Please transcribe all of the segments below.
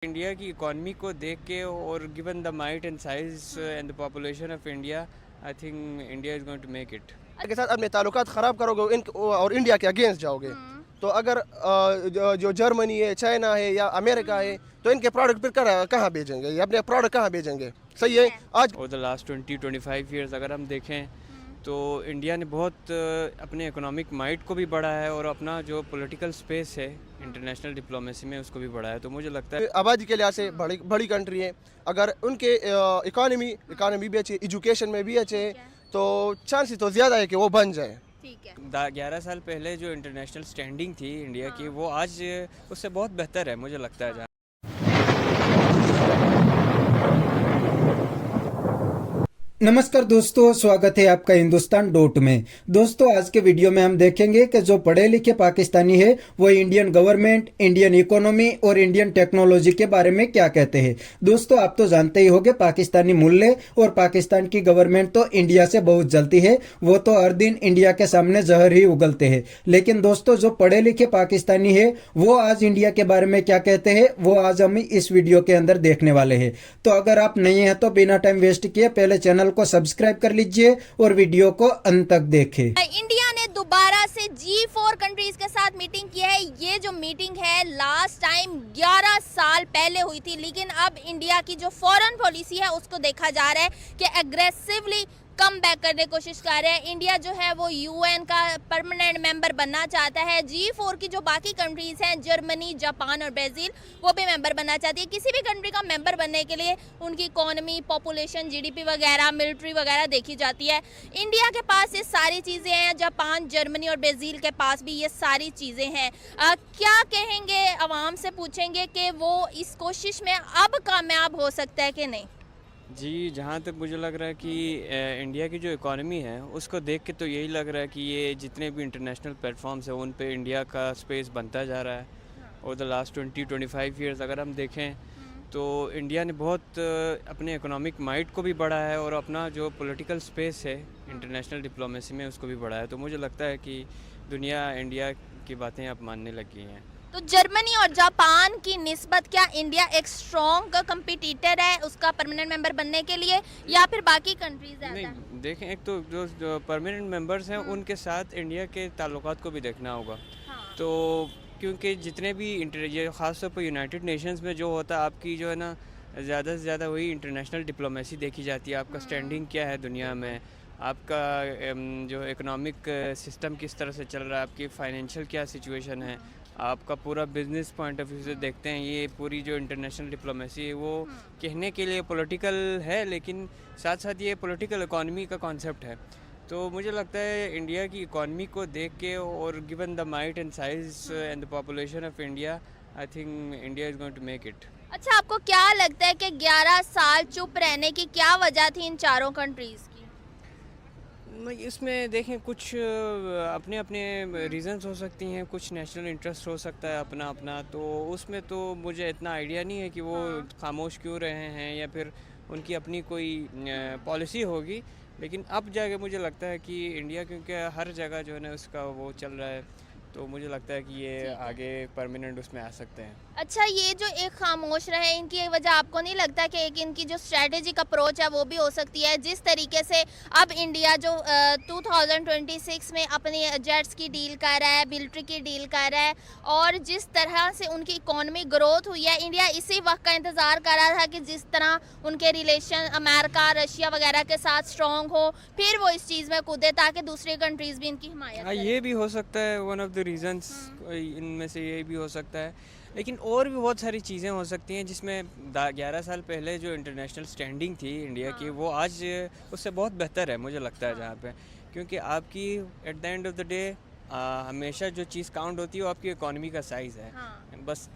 India की economy को देख के और given the might and size and the population of India, I think India is going to make it. के साथ अपने ताल्लुकात ख़राब करोगे और इंडिया के अगेंस्ट जाओगे। तो अगर जो जर्मनी है, चाइना है या अमेरिका है, तो इनके प्रोडक्ट फिर कहाँ भेजेंगे? ये अपने प्रोडक्ट कहाँ भेजेंगे? सही है। आज और द लास्ट 20-25 ईयर्स अगर हम देखें तो इंडिया ने बहुत अपने इकोनॉमिक माइट को भी बढ़ा है और अपना जो पॉलिटिकल स्पेस है इंटरनेशनल डिप्लोमेसी में उसको भी बढ़ा है। तो मुझे लगता है आबादी के लिहाज से बड़ी बड़ी कंट्री है। अगर उनके इकानमी भी अच्छी, एजुकेशन में भी अच्छे हैं, तो चांसेस तो ज़्यादा है कि वो बन जाए। ठीक है। 11 साल पहले जो इंटरनेशनल स्टैंडिंग थी इंडिया की, वो आज उससे बहुत बेहतर है मुझे लगता है। नमस्कार दोस्तों, स्वागत है आपका हिंदुस्तान डॉट में। दोस्तों, आज के वीडियो में हम देखेंगे कि जो पढ़े लिखे पाकिस्तानी है वो इंडियन गवर्नमेंट, इंडियन इकोनॉमी और इंडियन टेक्नोलॉजी के बारे में क्या कहते हैं। दोस्तों, आप तो जानते ही होंगे पाकिस्तानी मूल्य और पाकिस्तान की गवर्नमेंट तो इंडिया से बहुत जलती है। वो तो हर दिन इंडिया के सामने जहर ही उगलते हैं। लेकिन दोस्तों, जो पढ़े लिखे पाकिस्तानी है वो आज इंडिया के बारे में क्या कहते हैं, वो आज हम इस वीडियो के अंदर देखने वाले हैं। तो अगर आप नहीं है तो बिना टाइम वेस्ट किए पहले चैनल को सब्सक्राइब कर लीजिए और वीडियो को अंत तक देखें। इंडिया ने दोबारा से G4 कंट्रीज के साथ मीटिंग की है। ये जो मीटिंग है लास्ट टाइम 11 साल पहले हुई थी, लेकिन अब इंडिया की जो फॉरेन पॉलिसी है उसको देखा जा रहा है कि एग्रेसिवली कम बैक करने की कोशिश कर रहे हैं। इंडिया जो है वो यूएन का परमानेंट मेंबर बनना चाहता है। G4 की जो बाकी कंट्रीज हैं, जर्मनी, जापान और ब्राज़ील, वो भी मेंबर बनना चाहती है। किसी भी कंट्री का मेंबर बनने के लिए उनकी इकोनॉमी, पॉपुलेशन, जीडीपी वगैरह, मिलिट्री वगैरह देखी जाती है। इंडिया के पास ये सारी चीज़ें हैं, जापान, जर्मनी और ब्राज़ील के पास भी ये सारी चीज़ें हैं। क्या कहेंगे, आवाम से पूछेंगे कि वो इस कोशिश में अब कामयाब हो सकता है कि नहीं। जी, जहाँ तक मुझे लग रहा है कि इंडिया की जो इकॉनमी है उसको देख के तो यही लग रहा है कि ये जितने भी इंटरनेशनल प्लेटफॉर्म्स हैं उन पे इंडिया का स्पेस बनता जा रहा है। और द लास्ट 20-25 ईयर्स अगर हम देखें तो इंडिया ने बहुत अपने इकोनॉमिक माइट को भी बढ़ा है और अपना जो पॉलिटिकल स्पेस है इंटरनेशनल डिप्लोमेसी में उसको भी बढ़ा है। तो मुझे लगता है कि दुनिया इंडिया की बातें अब मानने लगी हैं। तो जर्मनी और जापान की निस्बत क्या इंडिया एक स्ट्रॉन्ग कंपटीटर है उसका परमानेंट मेंबर बनने के लिए, या फिर बाकी कंट्रीज ज़्यादा? नहीं, देखें, एक तो जो परमानेंट मेंबर्स हैं उनके साथ इंडिया के ताल्लुकात को भी देखना होगा। हाँ। तो क्योंकि जितने भी ये ख़ासतौर पर यूनाइटेड नेशंस में जो होता है आपकी जो है ना, ज़्यादा से ज़्यादा वही इंटरनेशनल डिप्लोमेसी देखी जाती है। आपका स्टैंडिंग क्या है दुनिया में, आपका जो इकोनॉमिक सिस्टम किस तरह से चल रहा है, आपकी फाइनेंशियल क्या सिचुएशन है, आपका पूरा बिजनेस पॉइंट ऑफ व्यू से देखते हैं। ये पूरी जो इंटरनेशनल डिप्लोमेसी है वो कहने के लिए पॉलिटिकल है, लेकिन साथ साथ ये पॉलिटिकल इकॉनमी का कॉन्सेप्ट है। तो मुझे लगता है इंडिया की इकॉनमी को देख के और given the might and size and the population of India, I think India is going to make it. अच्छा, आपको क्या लगता है कि 11 साल चुप रहने की क्या वजह थी इन चारों कंट्रीज की? इसमें देखें, कुछ अपने अपने रीजंस हो सकती हैं, कुछ नेशनल इंटरेस्ट हो सकता है अपना अपना। तो उसमें तो मुझे इतना आइडिया नहीं है कि वो खामोश क्यों रहे हैं या फिर उनकी अपनी कोई पॉलिसी होगी। लेकिन अब जाके मुझे लगता है कि इंडिया, क्योंकि हर जगह जो है ना उसका वो चल रहा है, तो मुझे लगता है कि ये आगे परमानेंट उसमें आ सकते हैं। अच्छा, ये जो एक खामोश रहे इनकी वजह आपको नहीं लगता कि एक इनकी जो स्ट्रेटेजिक अप्रोच है वो भी हो सकती है? जिस तरीके से अब इंडिया जो 2026 में अपनी जेट्स की डील कर रहा है, मिलिट्री की डील कर रहा है, और जिस तरह से उनकी इकोनॉमी ग्रोथ हुई है, इंडिया इसी वक्त का इंतज़ार कर रहा था कि जिस तरह उनके रिलेशन अमेरिका, रशिया वगैरह के साथ स्ट्रॉन्ग हो, फिर वो इस चीज़ में कूदे ताकि दूसरी कंट्रीज़ भी इनकी हिमायत हाँ, करें। ये भी हो सकता है, वन ऑफ द रीजंस इनमें से ये भी हो सकता है। लेकिन और भी बहुत सारी चीज़ें हो सकती हैं जिसमें 11 साल पहले जो इंटरनेशनल स्टैंडिंग थी इंडिया की, वो आज उससे बहुत बेहतर है मुझे लगता है। जहाँ पे क्योंकि आपकी at the end of the day हमेशा जो चीज़ काउंट होती है वो आपकी इकोनॉमी का साइज़ है। हाँ। बस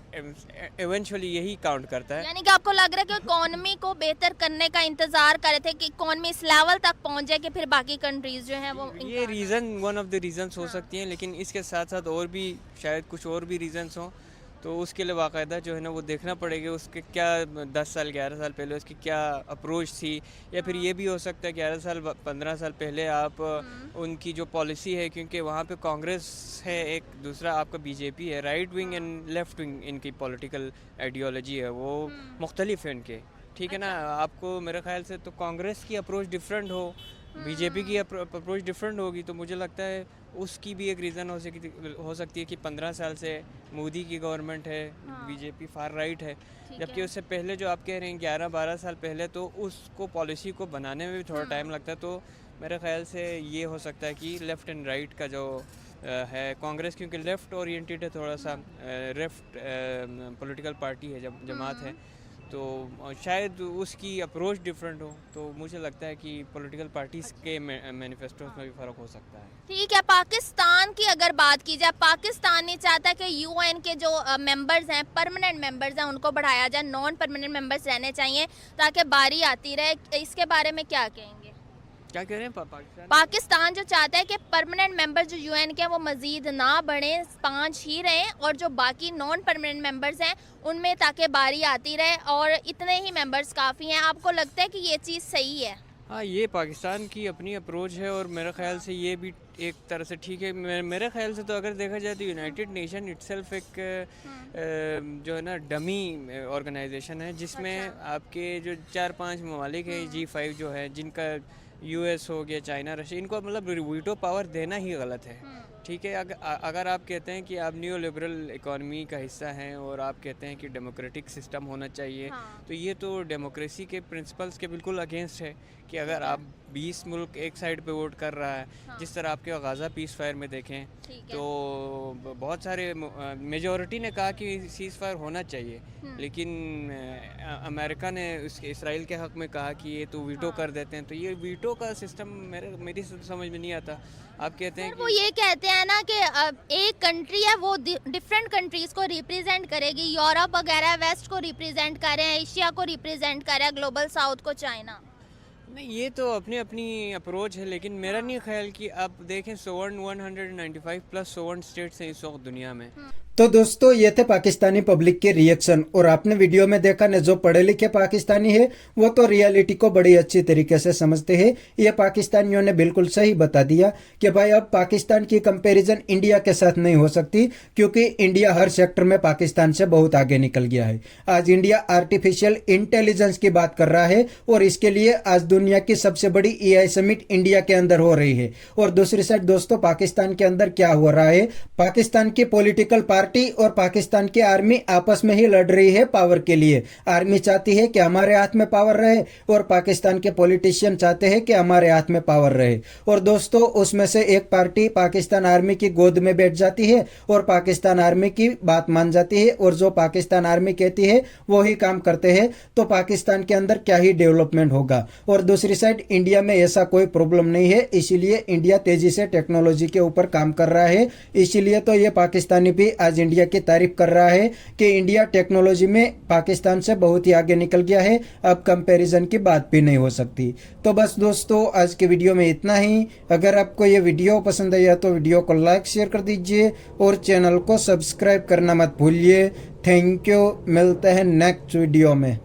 इवेंचुअली यही काउंट करता है। यानी कि आपको लग रहा है कि इकोनॉमी को बेहतर करने का इंतजार कर रहे थे कि इकोनॉमी इस लेवल तक पहुंच जाए कि फिर बाकी कंट्रीज जो हैं वो ये reason one of the reasons हो सकती हैं, लेकिन इसके साथ साथ और भी शायद कुछ और भी रीजंस हों। तो उसके लिए बाकायदा जो है ना वो देखना पड़ेगा उसके क्या 10 साल 11 साल पहले उसकी क्या अप्रोच थी, या फिर ये भी हो सकता है 11 साल 15 साल पहले आप उनकी जो पॉलिसी है, क्योंकि वहाँ पे कांग्रेस है, एक दूसरा आपका बीजेपी है, right wing and left wing इनकी पॉलिटिकल आइडियोलॉजी है, वो मुख्तलिफ है इनके, ठीक है ना। आपको मेरे ख्याल से तो कांग्रेस की अप्रोच डिफरेंट हो, बीजेपी की अप्रोच डिफरेंट होगी, तो मुझे लगता है उसकी भी एक रीज़न हो सकती है कि 15 साल से मोदी की गवर्नमेंट है, बीजेपी फार राइट है, जबकि उससे पहले जो आप कह रहे हैं 11-12 साल पहले, तो उसको पॉलिसी को बनाने में भी थोड़ा टाइम लगता है। तो मेरे ख्याल से ये हो सकता है कि लेफ़्ट एंड राइट का जो है कांग्रेस, क्योंकि लेफ़्ट ओरिएंटेड है, थोड़ा सा लेफ़्ट पॉलिटिकल पार्टी है, जब जमात है, तो शायद उसकी अप्रोच डिफरेंट हो, तो मुझे लगता है कि पॉलिटिकल पार्टीज़ के मैनिफेस्टोस में भी फ़र्क हो सकता है। ठीक है, पाकिस्तान की अगर बात की जाए, पाकिस्तान नहीं चाहता कि यूएन के जो मेंबर्स हैं, परमानेंट मेंबर्स हैं, उनको बढ़ाया जाए, नॉन परमानेंट मेंबर्स रहने चाहिए ताकि बारी आती रहे। इसके बारे में क्या कहेंगे? क्या कह रहे हैं पाकिस्तान? पाकिस्तान जो चाहता है कि परमानेंट मेंबर जो यूएन के हैं वो मजीद ना बढ़े, 5 ही रहें, और जो बाकी नॉन परमानेंट मेंबर्स हैं उनमें ताकि बारी आती रहे, और इतने ही मेंबर्स काफ़ी हैं। आपको लगता है कि ये चीज़ सही है? हाँ, ये पाकिस्तान की अपनी अप्रोच है, और मेरे ख्याल से ये भी एक तरह से ठीक है। मेरे ख्याल से तो अगर देखा जाए तो यूनाइटेड नेशन इटसेल्फ एक जो है ना डमी ऑर्गेनाइजेशन है, जिसमें आपके जो 4-5 ममालिक हैं, G5 जो है, जिनका यूएस हो गया, चाइना, रशिया, इनको मतलब वीटो पावर देना ही गलत है, ठीक है। अगर आप कहते हैं कि आप न्यू लिबरल इकॉनमी का हिस्सा हैं और आप कहते हैं कि डेमोक्रेटिक सिस्टम होना चाहिए, तो ये तो डेमोक्रेसी के प्रिंसिपल्स के बिल्कुल अगेंस्ट है कि अगर आप 20 मुल्क एक साइड पे वोट कर रहा है, जिस तरह आपके गाज़ा पीस फायर में देखें, तो बहुत सारे मेजॉरिटी ने कहा कि सीज़ फायर होना चाहिए, लेकिन अमेरिका ने इसराइल के हक़ में कहा कि ये तो वीटो कर देते हैं। तो ये वीटो का सिस्टम मेरी समझ में नहीं आता। आप कहते हैं वो ये कहते हैं ना कि एक कंट्री है वो डिफरेंट कंट्रीज को रिप्रेजेंट करेगी, यूरोप वगैरह वेस्ट को रिप्रेजेंट कर रहे हैं, एशिया को रिप्रेजेंट कर रहा है, ग्लोबल साउथ को चाइना। नहीं, ये तो अपनी अपनी अप्रोच है, लेकिन मेरा नहीं ख्याल कि आप देखें 195 प्लस सोवन स्टेट्स हैं इस वक्त दुनिया में। तो दोस्तों ये थे पाकिस्तानी पब्लिक के रिएक्शन, और आपने वीडियो में देखा न, जो पढ़े लिखे पाकिस्तानी है वो तो रियलिटी को बड़ी अच्छी तरीके से समझते हैं। ये पाकिस्तानियों ने बिल्कुल सही बता दिया कि भाई अब पाकिस्तान की कंपैरिजन इंडिया के साथ नहीं हो सकती, क्योंकि इंडिया हर सेक्टर में पाकिस्तान से बहुत आगे निकल गया है। आज इंडिया आर्टिफिशियल इंटेलिजेंस की बात कर रहा है, और इसके लिए आज दुनिया की सबसे बड़ी AI समिट इंडिया के अंदर हो रही है। और दूसरी साइड दोस्तों पाकिस्तान के अंदर क्या हो रहा है, पाकिस्तान की पॉलिटिकल पार्टी और पाकिस्तान की आर्मी आपस में ही लड़ रही है पावर के लिए। आर्मी चाहती है कि हमारे हाथ में पावर रहे, और पाकिस्तान के पॉलिटिशियन चाहते हैं कि हमारे हाथ में पावर रहे। और दोस्तों उसमें से एक पार्टी पाकिस्तान आर्मी की गोद में बैठ जाती है और पाकिस्तान आर्मी की बात मान जाती है, और जो पाकिस्तान आर्मी कहती है वो ही काम करते हैं। तो पाकिस्तान के अंदर क्या ही डेवलपमेंट होगा। और दूसरी साइड इंडिया में ऐसा कोई प्रॉब्लम नहीं है, इसीलिए इंडिया तेजी से टेक्नोलॉजी के ऊपर काम कर रहा है। इसीलिए तो ये पाकिस्तानी भी आज इंडिया की तारीफ कर रहा है कि इंडिया टेक्नोलॉजी में पाकिस्तान से बहुत ही आगे निकल गया है, अब कंपैरिजन की बात भी नहीं हो सकती। तो बस दोस्तों आज के वीडियो में इतना ही। अगर आपको ये वीडियो पसंद आया तो वीडियो को लाइक शेयर कर दीजिए, और चैनल को सब्सक्राइब करना मत भूलिए। थैंक यू, मिलते हैं नेक्स्ट वीडियो में।